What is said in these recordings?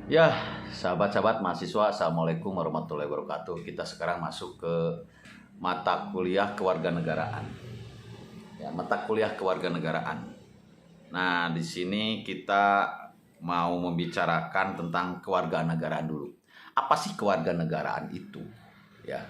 Ya, sahabat-sahabat mahasiswa, Assalamualaikum warahmatullahi wabarakatuh. Kita sekarang masuk ke mata kuliah kewarganegaraan. Ya, mata kuliah kewarganegaraan. Nah, di sini kita mau membicarakan tentang kewarganegaraan dulu. Apa sih kewarganegaraan itu? Ya,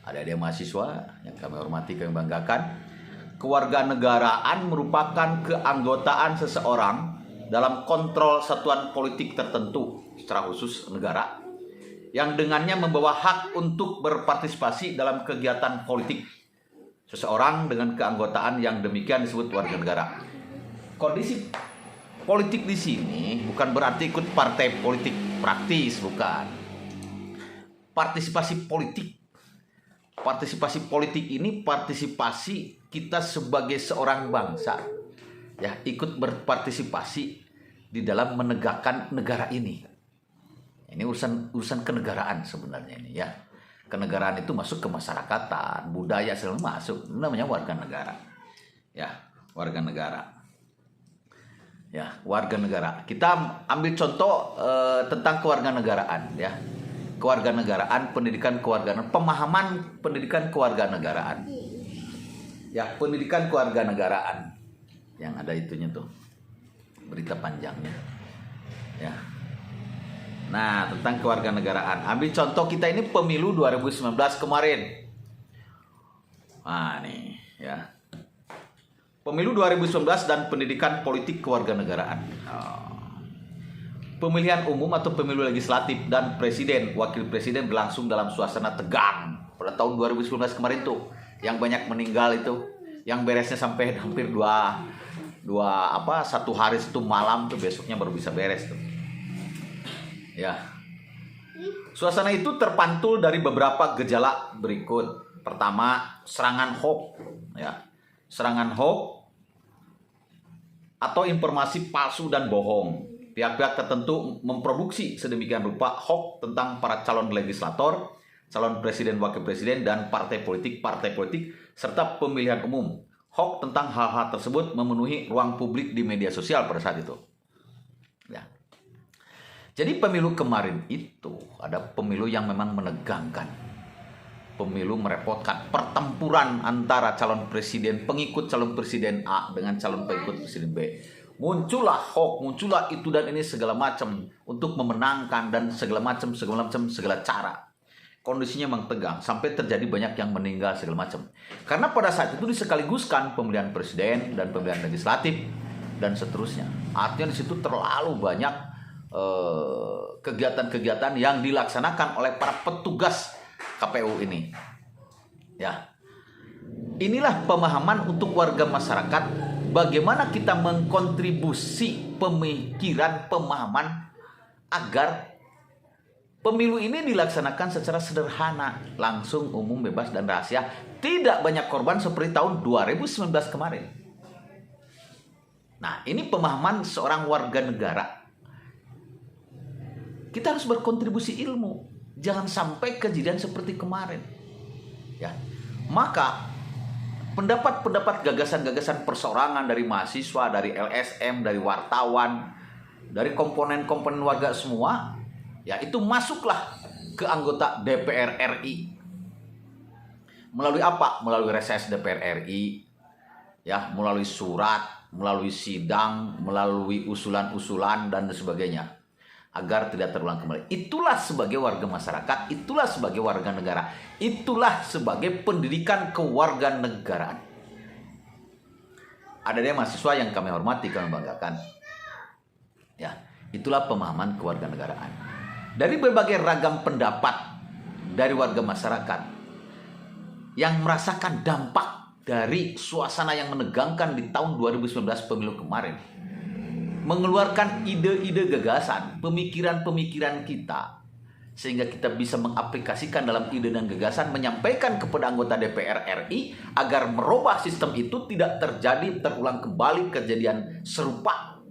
adik-adik mahasiswa yang kami hormati, kami banggakan. Kewarganegaraan merupakan keanggotaan seseorang dalam kontrol satuan politik tertentu, secara khusus negara, yang dengannya membawa hak untuk berpartisipasi dalam kegiatan politik seseorang dengan keanggotaan yang demikian disebut warga negara. Kondisi politik di sini bukan berarti ikut partai politik praktis, bukan. Partisipasi politik ini partisipasi kita sebagai seorang bangsa, ya, ikut berpartisipasi di dalam menegakkan negara ini. Ini urusan kenegaraan sebenarnya ini, ya. Kenegaraan itu masuk ke masyarakatan, budaya segala masuk, namanya warga negara. Ya, warga negara. Ya, warga negara. Kita ambil contoh tentang kewarganegaraan, ya. Kewarganegaraan, pendidikan kewarganegaraan, pemahaman pendidikan kewarganegaraan. Ya, pendidikan kewarganegaraan. Yang ada itunya tuh, berita panjangnya, ya. Nah, tentang kewarganegaraan, ambil contoh kita ini pemilu 2019 kemarin. Nah, nih, ya, pemilu 2019 dan pendidikan politik kewarganegaraan. Pemilihan umum atau pemilu legislatif dan presiden, wakil presiden berlangsung dalam suasana tegang pada tahun 2019 kemarin tuh, yang banyak meninggal itu, yang beresnya sampai hampir satu hari satu malam tuh, besoknya baru bisa beres tuh. Ya. Suasana itu terpantul dari beberapa gejala berikut. Pertama, serangan hoax, ya. Serangan hoax atau informasi palsu dan bohong. Pihak-pihak tertentu memproduksi sedemikian rupa hoax tentang para calon legislator, calon presiden, wakil presiden, dan partai politik serta pemilihan umum. Hoax tentang hal-hal tersebut memenuhi ruang publik di media sosial pada saat itu. Ya. Jadi pemilu kemarin itu ada pemilu yang memang menegangkan. Pemilu merepotkan, pertempuran antara calon presiden, pengikut calon presiden A dengan calon pengikut presiden B. Muncullah hoax, muncullah itu dan ini segala macam untuk memenangkan dan segala cara. Kondisinya memang tegang, sampai terjadi banyak yang meninggal segala macam. Karena pada saat itu disekaliguskan pemilihan presiden dan pemilihan legislatif dan seterusnya. Artinya di situ terlalu banyak kegiatan-kegiatan yang dilaksanakan oleh para petugas KPU ini. Ya. Inilah pemahaman untuk warga masyarakat, bagaimana kita mengkontribusi pemikiran, pemahaman agar pemilu ini dilaksanakan secara sederhana, langsung, umum, bebas, dan rahasia. Tidak banyak korban seperti tahun 2019 kemarin. Nah, ini pemahaman seorang warga negara. Kita harus berkontribusi ilmu. Jangan sampai kejadian seperti kemarin. Ya. Maka, pendapat-pendapat, gagasan-gagasan perseorangan dari mahasiswa, dari LSM, dari wartawan, dari komponen-komponen warga semua, ya, itu masuklah ke anggota DPR RI. Melalui apa? Melalui reses DPR RI, ya, melalui surat, melalui sidang, melalui usulan-usulan dan sebagainya, agar tidak terulang kembali. Itulah sebagai warga masyarakat, itulah sebagai warga negara, itulah sebagai pendidikan kewarganegaraan. Ada mahasiswa yang kami hormati, kami banggakan. Ya, itulah pemahaman kewarganegaraan. Dari berbagai ragam pendapat dari warga masyarakat yang merasakan dampak dari suasana yang menegangkan di tahun 2019 pemilu kemarin, mengeluarkan ide-ide gagasan, pemikiran-pemikiran kita, sehingga kita bisa mengaplikasikan dalam ide dan gagasan, menyampaikan kepada anggota DPR RI agar merubah sistem itu, tidak terjadi terulang kembali kejadian serupa,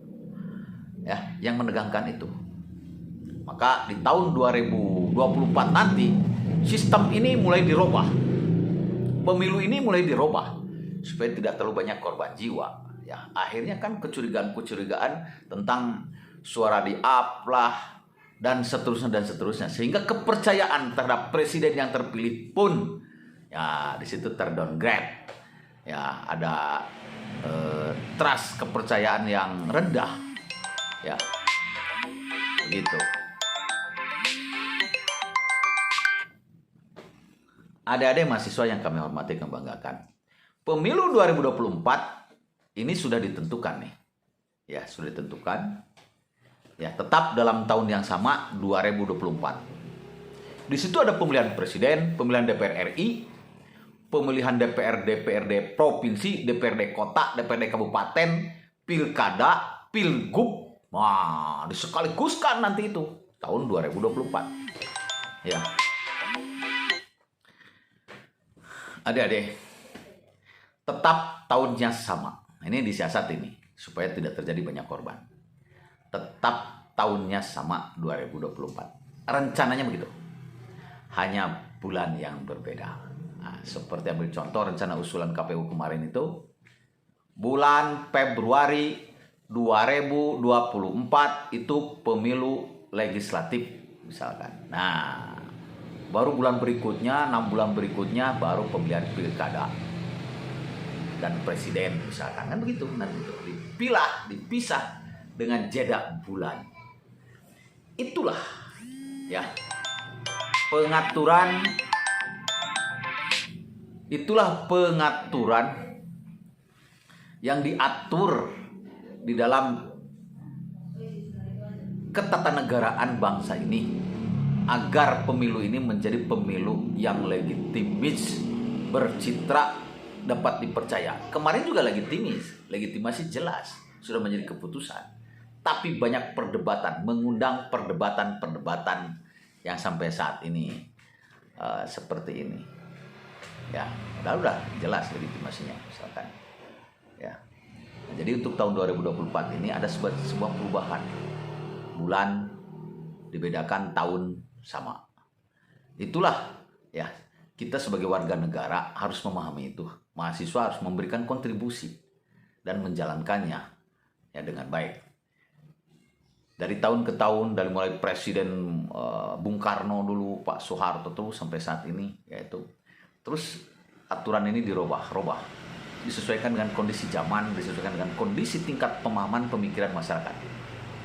ya, yang menegangkan itu. Maka di tahun 2024 nanti sistem ini mulai dirubah, pemilu ini mulai dirubah supaya tidak terlalu banyak korban jiwa. Ya, akhirnya kan kecurigaan-kecurigaan tentang suara di up lah, dan seterusnya, sehingga kepercayaan terhadap presiden yang terpilih pun ya di situ terdowngrade. Ya, ada trust, kepercayaan yang rendah. Ya, begitu. Adik-adik mahasiswa yang kami hormati dan banggakan, pemilu 2024 ini sudah ditentukan nih. Ya, sudah ditentukan. Ya, tetap dalam tahun yang sama 2024. Di situ ada pemilihan presiden, pemilihan DPR RI, pemilihan DPRD provinsi, DPRD kota, DPRD kabupaten, pilkada, pilgub. Wah, disekaligus-kan nanti itu tahun 2024. Ya. Adik-adik, tetap tahunnya sama. Ini disiasat ini supaya tidak terjadi banyak korban. Tetap tahunnya sama 2024. Rencananya begitu. Hanya bulan yang berbeda. Nah, seperti ambil contoh rencana usulan KPU kemarin itu, bulan Februari 2024 itu pemilu legislatif misalkan. Nah, baru bulan berikutnya, 6 bulan berikutnya baru pemilihan pilkada dan presiden misalkan. Kan begitu nanti itu dipisah dengan jeda bulan. Itulah ya pengaturan yang diatur di dalam ketatanegaraan bangsa ini agar pemilu ini menjadi pemilu yang legitimis, bercitra, dapat dipercaya. Kemarin juga legitimasi jelas sudah menjadi keputusan. Tapi banyak perdebatan, mengundang perdebatan yang sampai saat ini seperti ini. Ya, udah jelas legitimasinya misalkan. Ya. Jadi untuk tahun 2024 ini ada sebuah perubahan. Bulan dibedakan, tahun sama. Itulah ya, kita sebagai warga negara harus memahami itu. Mahasiswa harus memberikan kontribusi dan menjalankannya ya dengan baik. Dari tahun ke tahun, dari mulai Presiden Bung Karno dulu, Pak Soeharto terus sampai saat ini, yaitu terus aturan ini dirubah, disesuaikan dengan kondisi zaman, disesuaikan dengan kondisi tingkat pemahaman pemikiran masyarakat.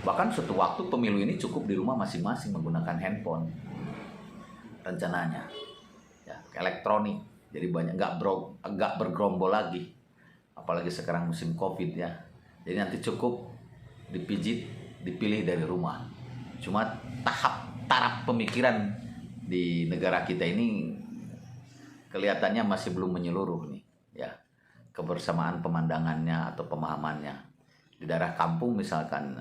Bahkan suatu waktu pemilu ini cukup di rumah masing-masing menggunakan handphone, rencananya, ya elektronik, jadi banyak nggak bergerombol lagi, apalagi sekarang musim COVID ya. Jadi nanti cukup dipilih dari rumah. Cuma taraf pemikiran di negara kita ini kelihatannya masih belum menyeluruh nih, ya. Kebersamaan pemandangannya atau pemahamannya. Di daerah kampung misalkan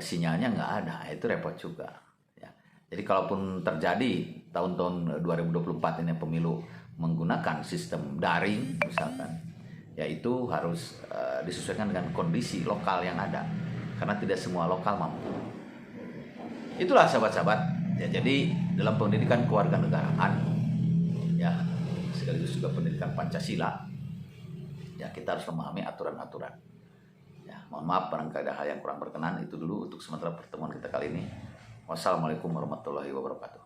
sinyalnya nggak ada, itu repot juga. Ya. Jadi kalaupun terjadi tahun-tahun 2024 ini pemilu menggunakan sistem daring misalkan, ya itu harus disesuaikan dengan kondisi lokal yang ada. Karena tidak semua lokal mampu. Itulah sahabat-sahabat. Ya, jadi dalam pendidikan kewarganegaraan, ya sekaligus juga pendidikan Pancasila, ya kita harus memahami aturan-aturan. Ya, mohon maaf barangkali ada hal yang kurang berkenan. Itu dulu untuk sementara pertemuan kita kali ini. Wassalamualaikum warahmatullahi wabarakatuh.